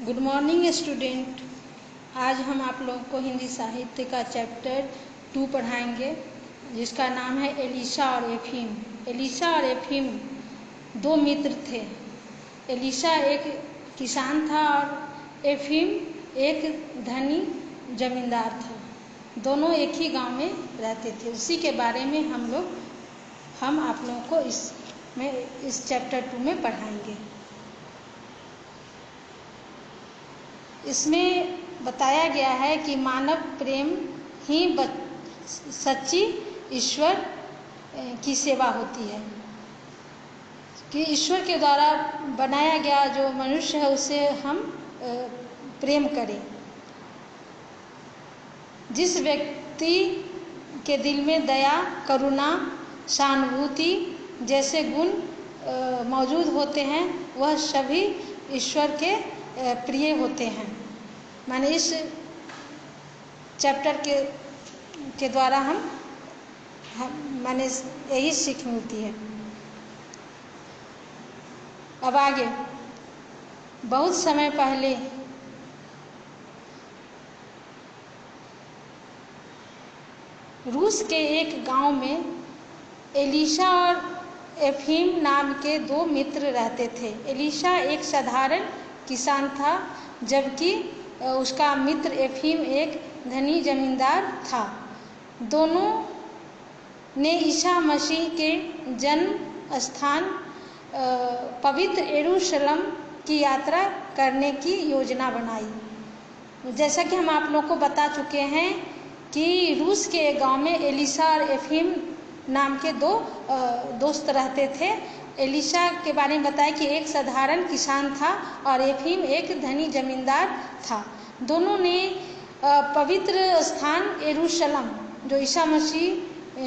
Good morning student. आज हम आप लोगों को हिंदी साहित्य का चैप्टर 2 पढ़ाएंगे जिसका नाम है एलिशा और एफीम। एलिशा और एफीम दो मित्र थे। एलिशा एक किसान था और एफीम एक धनी जमींदार था। दोनों एक ही गांव में रहते थे। उसी के बारे में हम आप लोगों को इस चैप्टर 2 में पढ़ाएंगे। इसमें बताया गया है कि मानव प्रेम ही सच्ची ईश्वर की सेवा होती है, कि ईश्वर के द्वारा बनाया गया जो मनुष्य है उसे हम प्रेम करें। जिस व्यक्ति के दिल में दया, करुणा, सहानुभूति जैसे गुण मौजूद होते हैं वह सभी ईश्वर के प्रिय होते हैं। माने इस चैप्टर के द्वारा हम माने यही सीख मिलती है। अब आगे, बहुत समय पहले रूस के एक गांव में एलिशा और एफीम नाम के दो मित्र रहते थे। एलिशा एक साधारण किसान था जबकि उसका मित्र एफीम एक धनी जमींदार था। दोनों ने ईसा मसीह के जन्म स्थान पवित्र यरूशलेम की यात्रा करने की योजना बनाई। जैसा कि हम आप लोगों को बता चुके हैं कि रूस के गांव में एलिशा और एफीम नाम के दो दोस्त रहते थे। एलिशा के बारे में बताया कि एक साधारण किसान था और एफीम एक धनी जमींदार था। दोनों ने पवित्र स्थान यरूशलेम, जो ईसा मसीह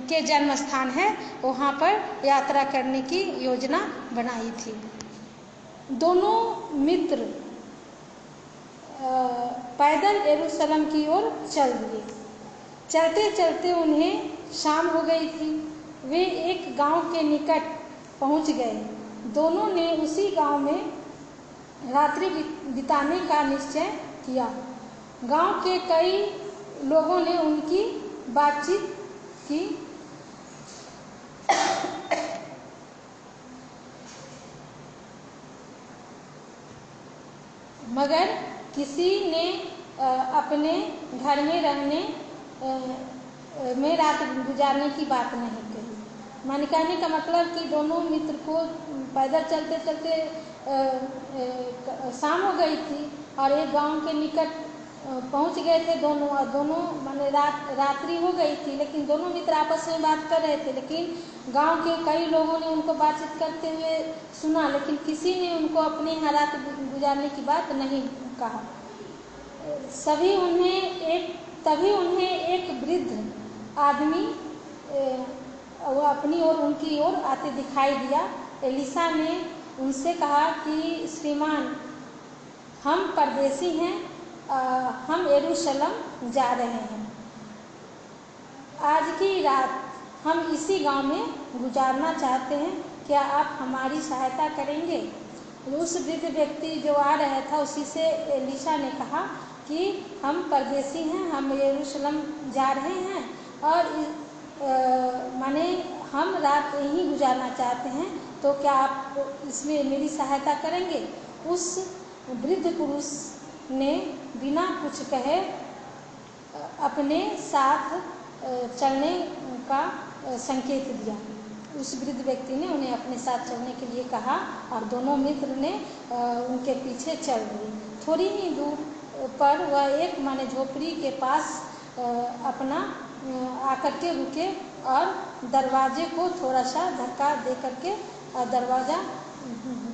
के जन्म स्थान है, वहाँ पर यात्रा करने की योजना बनाई थी। दोनों मित्र पैदल यरूशलेम की ओर चल दिए। चलते चलते उन्हें शाम हो गई थी। वे एक गांव के निकट पहुंच गए। दोनों ने उसी गांव में रात्रि बिताने का निश्चय किया। गांव के कई लोगों ने उनकी बातचीत की, मगर किसी ने अपने घर में रहने में रात गुजारने की बात नहीं कही। माने कहने का मतलब कि दोनों मित्र को पैदल चलते चलते शाम हो गई थी और एक गांव के निकट पहुंच गए थे दोनों माने रात्रि हो गई थी, लेकिन दोनों मित्र आपस में बात कर रहे थे। लेकिन गांव के कई लोगों ने उनको बातचीत करते हुए सुना, लेकिन किसी ने उनको अपने यहाँ रात गुजारने की बात नहीं कहा। तभी उन्हें एक वृद्ध आदमी वो अपनी ओर उनकी ओर आते दिखाई दिया। एलिशा ने उनसे कहा कि श्रीमान, हम परदेसी हैं, हम यरूशलेम जा रहे हैं। आज की रात हम इसी गांव में गुजारना चाहते हैं, क्या आप हमारी सहायता करेंगे? उस वृद्ध व्यक्ति जो आ रहा था उसी से एलिशा ने कहा कि हम परदेसी हैं, हम यरूशलेम जा रहे हैं और माने हम रात यहीं गुजारना चाहते हैं, तो क्या आप इसमें मेरी सहायता करेंगे? उस वृद्ध पुरुष ने बिना कुछ कहे अपने साथ चलने का संकेत दिया। उस वृद्ध व्यक्ति ने उन्हें अपने साथ चलने के लिए कहा और दोनों मित्र ने उनके पीछे चल दिए। थोड़ी ही दूर पर वह एक माने झोपड़ी के पास अपना आकर के रुके और दरवाजे को थोड़ा सा धक्का दे करके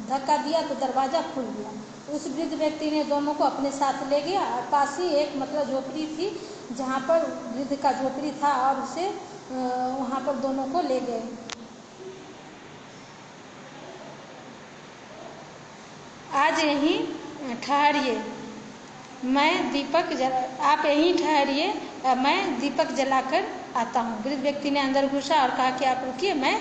धक्का दिया तो दरवाज़ा खुल गया। उस वृद्ध व्यक्ति ने दोनों को अपने साथ ले गया और पास ही एक मतलब झोपड़ी थी जहाँ पर वृद्ध का झोपड़ी था और उसे वहाँ पर दोनों को ले गए। आज यहीं ठहरिए, आप यहीं ठहरिए, मैं दीपक जलाकर आता हूँ। वृद्ध व्यक्ति ने अंदर घुसा और कहा कि आप रुकिए, मैं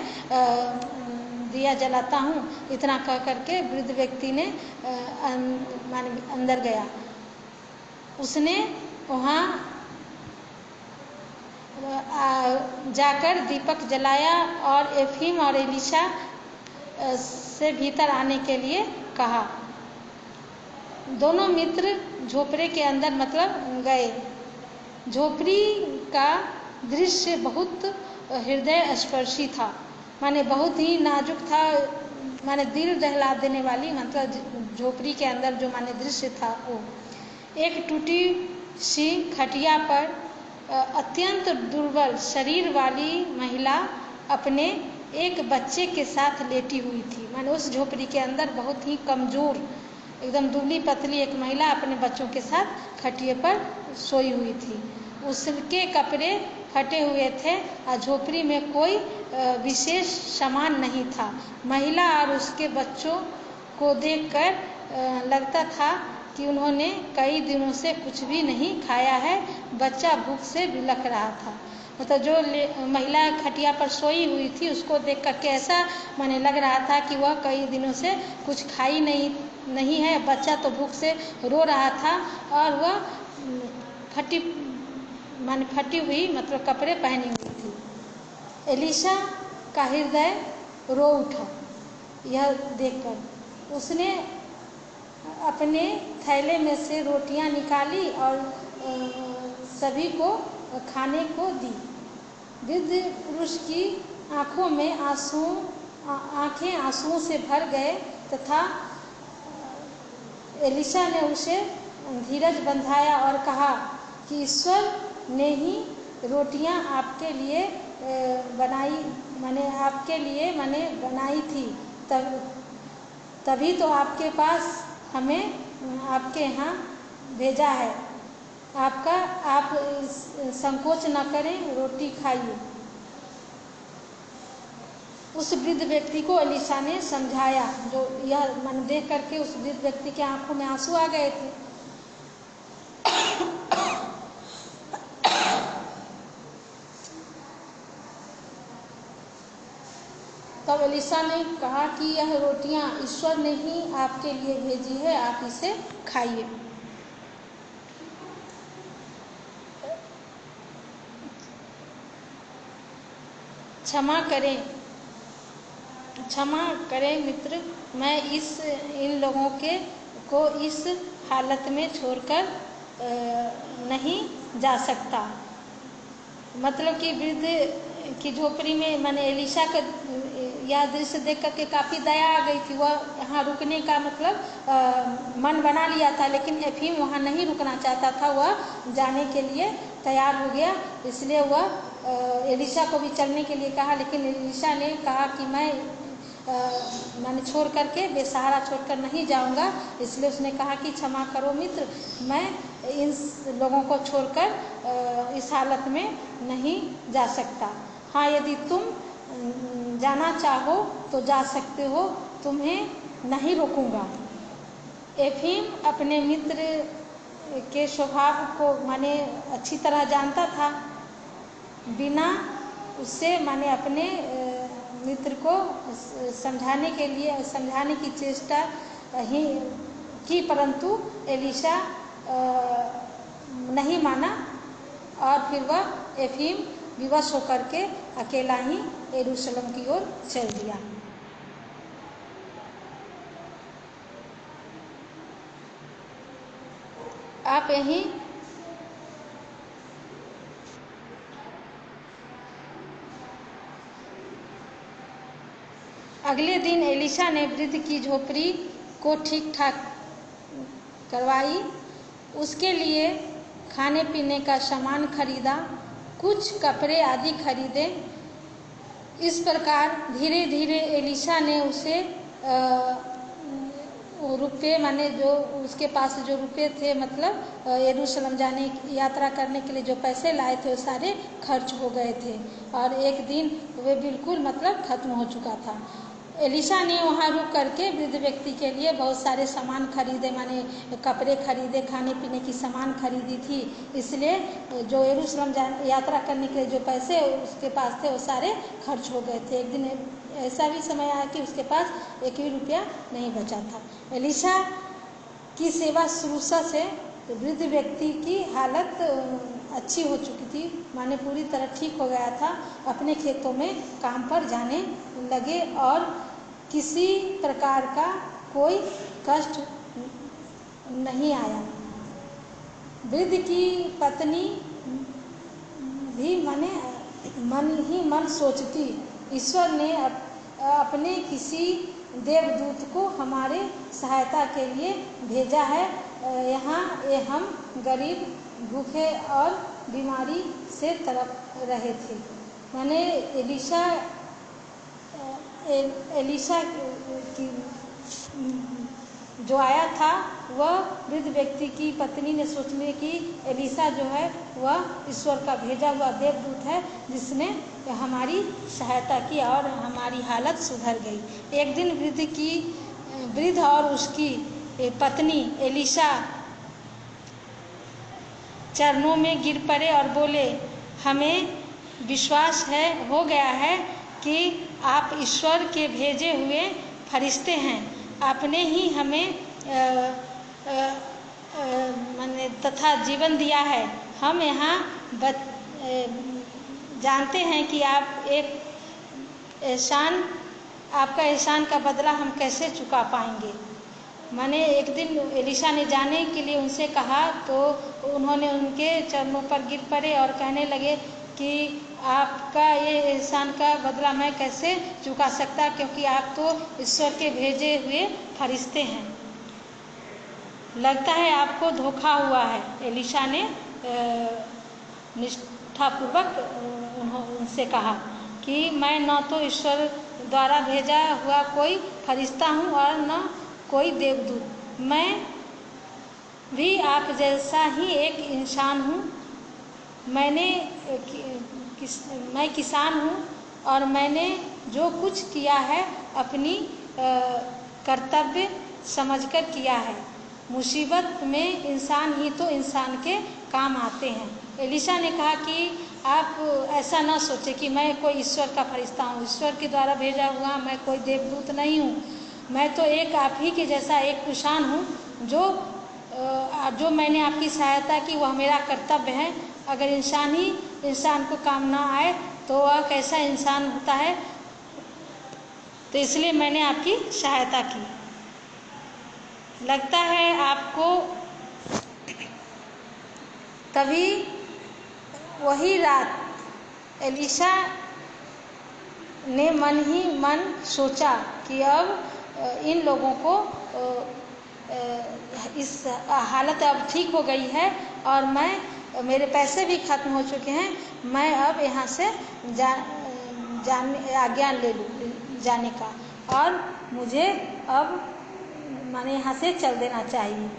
दिया जलाता हूँ। इतना कह करके वृद्ध व्यक्ति ने माने अंदर गया। उसने वहाँ जाकर दीपक जलाया और एफीम और एलिशा से भीतर आने के लिए कहा। दोनों मित्र झोपड़े के अंदर मतलब गए। झोपड़ी का दृश्य बहुत हृदय स्पर्शी था, माने बहुत ही नाजुक था, माने दिल दहला देने वाली मतलब झोपड़ी के अंदर जो माने दृश्य था वो। एक टूटी सी खटिया पर अत्यंत दुर्बल शरीर वाली महिला अपने एक बच्चे के साथ लेटी हुई थी। माने उस झोपड़ी के अंदर बहुत ही कमजोर एकदम दुबली पतली एक महिला अपने बच्चों के साथ खटिए पर सोई हुई थी। उसके कपड़े फटे हुए थे और झोपड़ी में कोई विशेष सामान नहीं था। महिला और उसके बच्चों को देखकर लगता था कि उन्होंने कई दिनों से कुछ भी नहीं खाया है। बच्चा भूख से बिलख रहा था। मतलब जो महिला खटिया पर सोई हुई थी उसको देखकर कैसा माने लग रहा था कि वह कई दिनों से कुछ खाई नहीं है। बच्चा तो भूख से रो रहा था और वह फटी हुई मतलब कपड़े पहनी हुई थी। एलिशा का हृदय रो उठा यह देखकर। उसने अपने थैले में से रोटियां निकाली और सभी को खाने को दी। वृद्ध पुरुष की आंखों में आंखें आंसुओं से भर गए तथा एलिशा ने उसे धीरज बंधाया और कहा कि ईश्वर ने ही रोटियां आपके लिए बनाई थी, तभी तो आपके पास हमें आपके यहाँ भेजा है। आप संकोच न करें, रोटी खाइए। उस वृद्ध व्यक्ति को एलिशा ने समझाया। जो यह मन देख करके उस वृद्ध व्यक्ति के आंखों में आंसू आ गए थे। तब एलिशा ने कहा कि यह रोटियां ईश्वर ने ही आपके लिए भेजी है, आप इसे खाइए। क्षमा करें मित्र, मैं इन लोगों को इस हालत में छोड़कर नहीं जा सकता। मतलब कि वृद्ध की झोपड़ी में मैंने एलिशा का यह दृश्य देख करके काफ़ी दया आ गई थी। वह यहाँ रुकने का मतलब मन बना लिया था, लेकिन एफीम वहाँ नहीं रुकना चाहता था। वह जाने के लिए तैयार हो गया। इसलिए वह एलिशा को भी चलने के लिए कहा, लेकिन एलिशा ने कहा कि मैंने छोड़ करके बेसहारा छोड़कर नहीं जाऊंगा। इसलिए उसने कहा कि क्षमा करो मित्र, मैं इन लोगों को छोड़कर इस हालत में नहीं जा सकता। हाँ, यदि तुम जाना चाहो तो जा सकते हो, तुम्हें नहीं रोकूंगा। एफीम अपने मित्र के स्वभाव को माने अच्छी तरह जानता था। बिना उससे माने अपने मित्र को समझाने की चेष्टा ही की, परंतु एलिशा नहीं माना और फिर वह एफीम विवश होकर के अकेला ही यरूशलेम की ओर चल दिया। आप यहीं अगले दिन एलिशा ने वृद्ध की झोपड़ी को ठीक ठाक करवाई, उसके लिए खाने पीने का सामान खरीदा, कुछ कपड़े आदि खरीदे। इस प्रकार धीरे धीरे एलिशा ने उसे रुपये माने जो उसके पास जो रुपये थे मतलब यरूशलेम जाने यात्रा करने के लिए जो पैसे लाए थे वो सारे खर्च हो गए थे और एक दिन वे बिल्कुल मतलब खत्म हो चुका था। एलिशा ने वहाँ रुक करके वृद्ध व्यक्ति के लिए बहुत सारे सामान खरीदे, माने कपड़े खरीदे, खाने पीने की सामान खरीदी थी। इसलिए जो यरूशलेम यात्रा करने के लिए जो पैसे उसके पास थे वो सारे खर्च हो गए थे। एक दिन ऐसा भी समय आया कि उसके पास एक भी रुपया नहीं बचा था। एलिशा की सेवा शुरू से वृद्ध व्यक्ति की हालत अच्छी हो चुकी थी, माने पूरी तरह ठीक हो गया था। अपने खेतों में काम पर जाने लगे और किसी प्रकार का कोई कष्ट नहीं आया। वृद्ध की पत्नी भी मन ही मन सोचती, ईश्वर ने अपने किसी देवदूत को हमारे सहायता के लिए भेजा है। यहाँ हम गरीब, भूखे और बीमारी से तड़प रहे थे। माने एलिशा की जो आया था वह वृद्ध व्यक्ति की पत्नी ने सोचने की एलिशा जो है वह ईश्वर का भेजा हुआ देवदूत है जिसने हमारी सहायता की और हमारी हालत सुधर गई। एक दिन वृद्ध और उसकी पत्नी एलिशा चरणों में गिर पड़े और बोले, हमें विश्वास हो गया है कि आप ईश्वर के भेजे हुए फरिश्ते हैं। आपने ही हमें तथा जीवन दिया है। हम यहाँ जानते हैं कि आपका एहसान का बदला हम कैसे चुका पाएंगे। माने एक दिन एलिशा ने जाने के लिए उनसे कहा तो उन्होंने उनके चरणों पर गिर पड़े और कहने लगे कि आपका ये एहसान का बदला मैं कैसे चुका सकता, क्योंकि आप तो ईश्वर के भेजे हुए फरिश्ते हैं। लगता है आपको धोखा हुआ है। एलिशा ने निष्ठापूर्वक उनसे कहा कि मैं न तो ईश्वर द्वारा भेजा हुआ कोई फरिश्ता हूँ और न कोई देवदूत। मैं भी आप जैसा ही एक इंसान हूँ। मैं किसान हूँ और मैंने जो कुछ किया है अपनी कर्तव्य समझकर किया है। मुसीबत में इंसान ही तो इंसान के काम आते हैं। एलिशा ने कहा कि आप ऐसा ना सोचे कि मैं कोई ईश्वर का फरिश्ता हूँ। ईश्वर के द्वारा भेजा हुआ मैं कोई देवदूत नहीं हूँ। मैं तो एक आप ही के जैसा एक किसान हूँ। जो मैंने आपकी सहायता की वह मेरा कर्तव्य है। अगर इंसान ही इंसान को काम ना आए तो वह कैसा इंसान होता है, तो इसलिए मैंने आपकी सहायता की। लगता है आपको तभी वही रात एलिशा ने मन ही मन सोचा कि अब इन लोगों को इस हालत अब ठीक हो गई है और मेरे पैसे भी खत्म हो चुके हैं। मैं अब यहाँ से आज्ञा ले लूँ जाने का और मुझे अब माने यहाँ से चल देना चाहिए।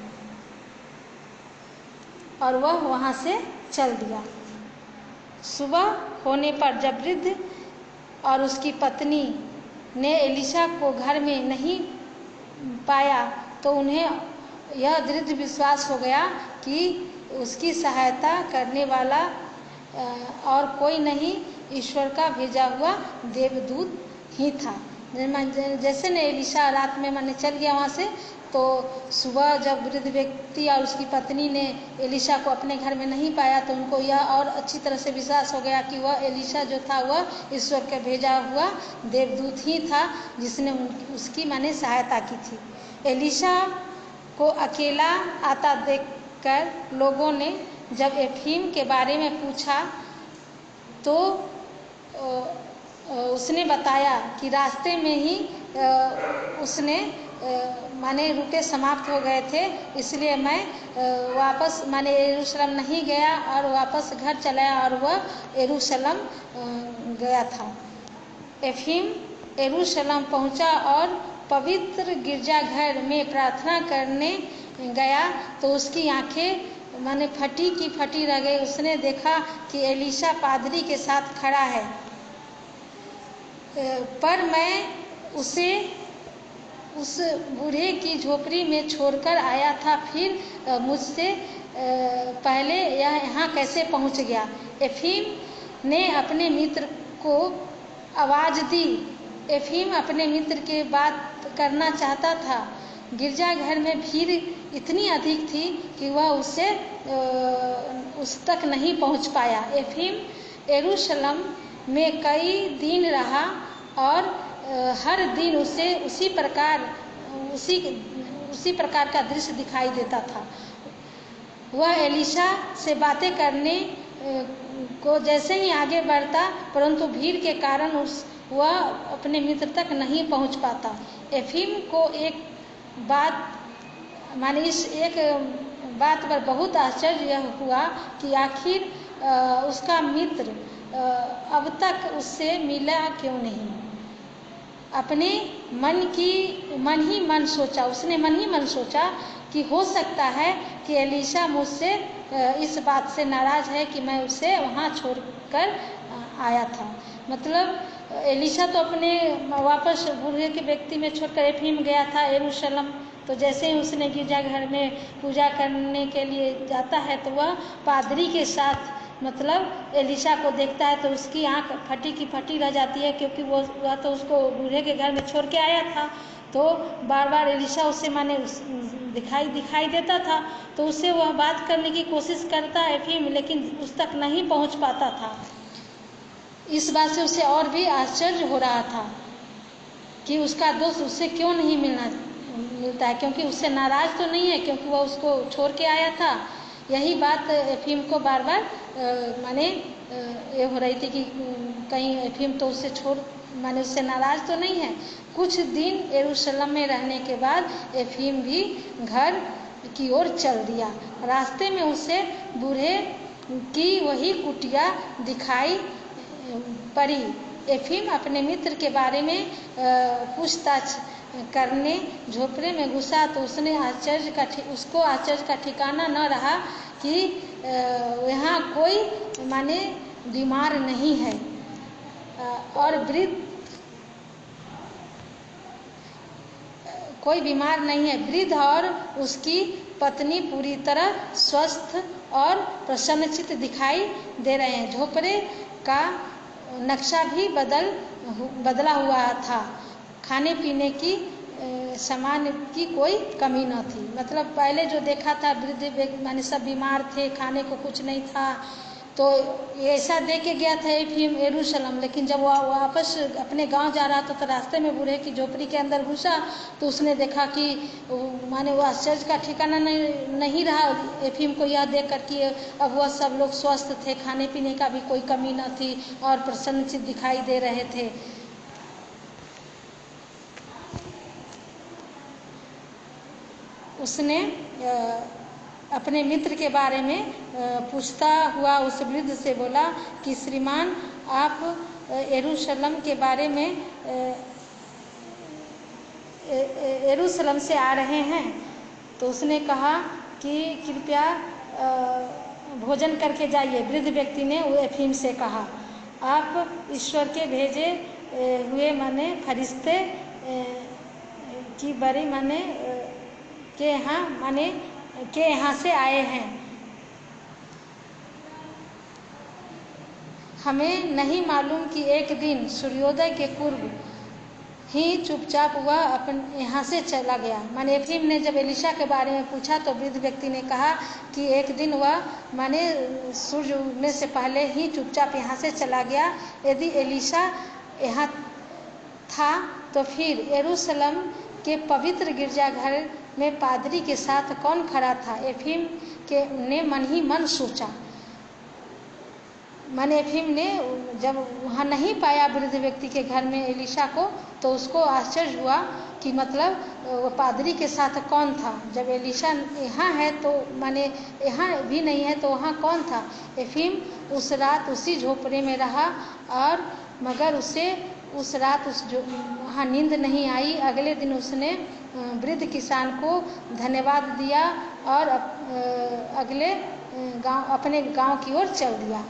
और वह वहाँ से चल दिया। सुबह होने पर जब वृद्ध और उसकी पत्नी ने एलिशा को घर में नहीं पाया तो उन्हें यह दृढ़ विश्वास हो गया कि उसकी सहायता करने वाला और कोई नहीं, ईश्वर का भेजा हुआ देवदूत ही था। जैसे ने एलिशा रात में माने चल गया वहाँ से, तो सुबह जब वृद्ध व्यक्ति और उसकी पत्नी ने एलिशा को अपने घर में नहीं पाया तो उनको यह और अच्छी तरह से विश्वास हो गया कि वह एलिशा जो था वह ईश्वर का भेजा हुआ देवदूत ही था जिसने उसकी माने सहायता की थी। एलिशा को अकेला आता देखकर लोगों ने जब एफीम के बारे में पूछा तो उसने बताया कि रास्ते में ही उसने माने रुके समाप्त हो गए थे, इसलिए मैं वापस माने यरूशलेम नहीं गया और वापस घर चला और वह यरूशलेम गया था। एफीम यरूशलेम पहुंचा और पवित्र गिरजाघर में प्रार्थना करने गया तो उसकी आंखें माने फटी की फटी रह गई। उसने देखा कि एलिशा पादरी के साथ खड़ा है। पर मैं उसे उस बूढ़े की झोपड़ी में छोड़कर आया था, फिर मुझसे पहले यह यहाँ कैसे पहुँच गया। एफीम ने अपने मित्र को आवाज़ दी। एफीम अपने मित्र के बात करना चाहता था। गिरजाघर में भीड़ इतनी अधिक थी कि वह उस तक नहीं पहुँच पाया। एफीम यरूशलेम में कई दिन रहा और हर दिन उसे उसी प्रकार का दृश्य दिखाई देता था। वह एलीशा से बातें करने को जैसे ही आगे बढ़ता, परंतु भीड़ के कारण वह अपने मित्र तक नहीं पहुंच पाता। एफीम को एक बात पर बहुत आश्चर्य हुआ कि आखिर उसका मित्र अब तक उससे मिला क्यों नहीं। अपने उसने मन ही मन सोचा कि हो सकता है कि एलीशा मुझसे इस बात से नाराज़ है कि मैं उसे वहाँ छोड़कर आया था। मतलब एलीशा तो अपने वापस बूढ़े के व्यक्ति में छोड़कर एफीम गया था यरूशलेम। तो जैसे ही उसने गिरजाघर में पूजा करने के लिए जाता है तो वह पादरी के साथ मतलब एलीशा को देखता है तो उसकी आंख फटी की फटी रह जाती है, क्योंकि वह तो उसको बूढ़े के घर में छोड़ के आया था। तो बार बार एलीशा उससे दिखाई देता था, तो उससे वह बात करने की कोशिश करता है एफीम, लेकिन उस तक नहीं पहुंच पाता था। इस बात से उसे और भी आश्चर्य हो रहा था कि उसका दोस्त उससे क्यों नहीं मिलता है, क्योंकि उससे नाराज़ तो नहीं है, क्योंकि वह उसको छोड़ के आया था। यही बात एफीम को बार बार ये हो रही थी कि कहीं एफीम तो उससे नाराज़ तो नहीं है। कुछ दिन यरूशलेम में रहने के बाद एफीम भी घर की ओर चल दिया। रास्ते में उसे बूढ़े की वही कुटिया दिखाई पड़ी। एफीम अपने मित्र के बारे में पूछताछ करने झोपड़े में घुसा तो उसको आश्चर्य का ठिकाना न रहा कि यहाँ कोई बीमार नहीं है और वृद्ध और उसकी पत्नी पूरी तरह स्वस्थ और प्रसन्नचित्त दिखाई दे रहे हैं। झोपड़े का नक्शा भी बदला हुआ था। खाने पीने की सामान की कोई कमी न थी। मतलब पहले जो देखा था वृद्ध सब बीमार थे, खाने को कुछ नहीं था, तो ऐसा देख के गया था एफीम यरूशलेम। लेकिन जब वह वापस अपने गांव जा रहा था तो रास्ते में बूढ़े की झोपड़ी के अंदर घुसा तो उसने देखा कि वो आश्चर्य का ठिकाना नहीं रहा एफीम को यह देख कर कि अब वह सब लोग स्वस्थ थे, खाने पीने का भी कोई कमी न थी और प्रसन्नचित्त दिखाई दे रहे थे। उसने अपने मित्र के बारे में पूछता हुआ उस वृद्ध से बोला कि श्रीमान, आप यरूशलेम के बारे में यरूशलेम से आ रहे हैं। तो उसने कहा कि कृपया भोजन करके जाइए। वृद्ध व्यक्ति ने एफीम से कहा, आप ईश्वर के भेजे हुए फरिश्ते की बड़ी के यहाँ से आए हैं। हमें नहीं मालूम कि एक दिन सूर्योदय के पूर्व ही चुपचाप वह अपने यहाँ से चला गया। एफीम ने जब एलीशा के बारे में पूछा तो वृद्ध व्यक्ति ने कहा कि एक दिन वह सूर्य उगने से पहले ही चुपचाप यहाँ से चला गया। यदि एलीशा यहाँ था तो फिर यरूशलेम के पवित्र गिरजाघर में पादरी के साथ कौन खड़ा था। एफीम ने मन ही मन सोचा। एफीम ने जब वहाँ नहीं पाया वृद्ध व्यक्ति के घर में एलीशा को, तो उसको आश्चर्य हुआ कि मतलब वो पादरी के साथ कौन था। जब एलीशा यहाँ है तो यहाँ भी नहीं है तो वहाँ कौन था। एफीम उस रात उसी झोपड़े में रहा और मगर उसे उस रात वहाँ नींद नहीं आई। अगले दिन उसने वृद्ध किसान को धन्यवाद दिया और अपने गांव की ओर चल दिया।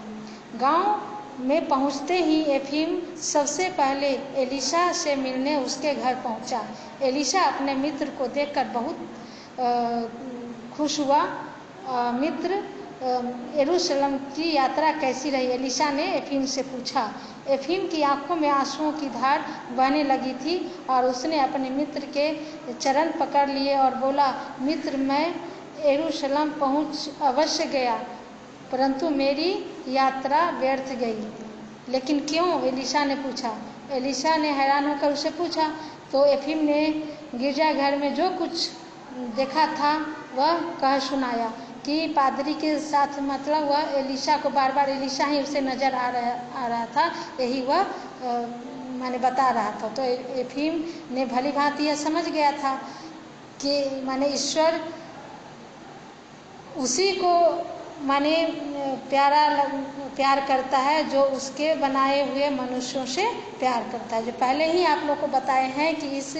गांव में पहुंचते ही एफीम सबसे पहले एलिशा से मिलने उसके घर पहुंचा। एलिशा अपने मित्र को देखकर बहुत खुश हुआ। मित्र, यरूशलेम की यात्रा कैसी रही? एलिशा ने एफीम से पूछा। एफीम की आंखों में आंसुओं की धार बहने लगी थी और उसने अपने मित्र के चरण पकड़ लिए और बोला, मित्र, मैं यरूशलेम पहुंच अवश्य गया, परंतु मेरी यात्रा व्यर्थ गई। लेकिन क्यों? एलिशा ने पूछा। एलिशा ने हैरान होकर उसे पूछा। तो एफीम ने गिरजाघर में जो कुछ देखा था वह कह सुनाया कि पादरी के साथ, मतलब वह एलिशा को बार बार एलिशा ही उसे नजर आ रहा था, यही वह माने बता रहा था। तो एफीम ने भली भांति यह समझ गया था कि माने ईश्वर उसी को माने प्यार करता है जो उसके बनाए हुए मनुष्यों से प्यार करता है। जो पहले ही आप लोग को बताए हैं कि इस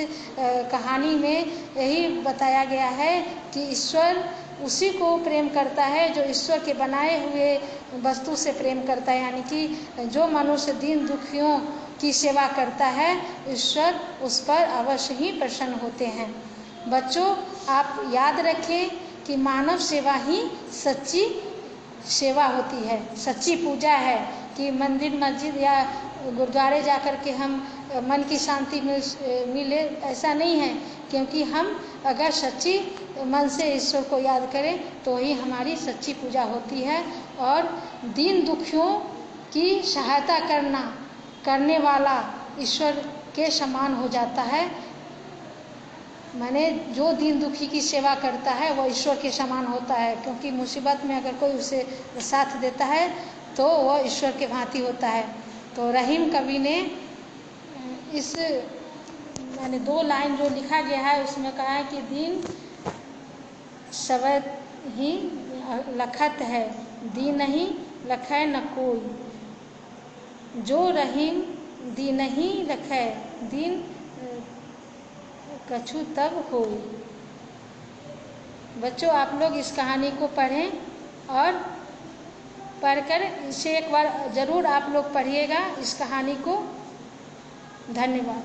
कहानी में यही बताया गया है कि ईश्वर उसी को प्रेम करता है जो ईश्वर के बनाए हुए वस्तु से प्रेम करता है, यानी कि जो मनुष्य दीन दुखियों की सेवा करता है, ईश्वर उस पर अवश्य ही प्रसन्न होते हैं। बच्चों, आप याद रखें कि मानव सेवा ही सच्ची सेवा होती है, सच्ची पूजा है। कि मंदिर मस्जिद या गुरुद्वारे जाकर के हम मन की शांति मिले, ऐसा नहीं है। क्योंकि हम अगर सच्ची मन से ईश्वर को याद करें तो ही हमारी सच्ची पूजा होती है। और दीन दुखियों की सहायता करने वाला ईश्वर के समान हो जाता है। माने जो दीन दुखी की सेवा करता है वह ईश्वर के समान होता है, क्योंकि मुसीबत में अगर कोई उसे साथ देता है तो वह ईश्वर के भांति होता है। तो रहीम कवि ने इस माने 2 लाइन जो लिखा गया है उसमें कहा है कि दीन सबद ही लखत है, दीन नहीं लखै न कोई। जो रहीम दी नहीं लखै, दीन कछु तब होई। बच्चों, आप लोग इस कहानी को पढ़ें और पढ़कर इसे एक बार ज़रूर आप लोग पढ़िएगा इस कहानी को। धन्यवाद।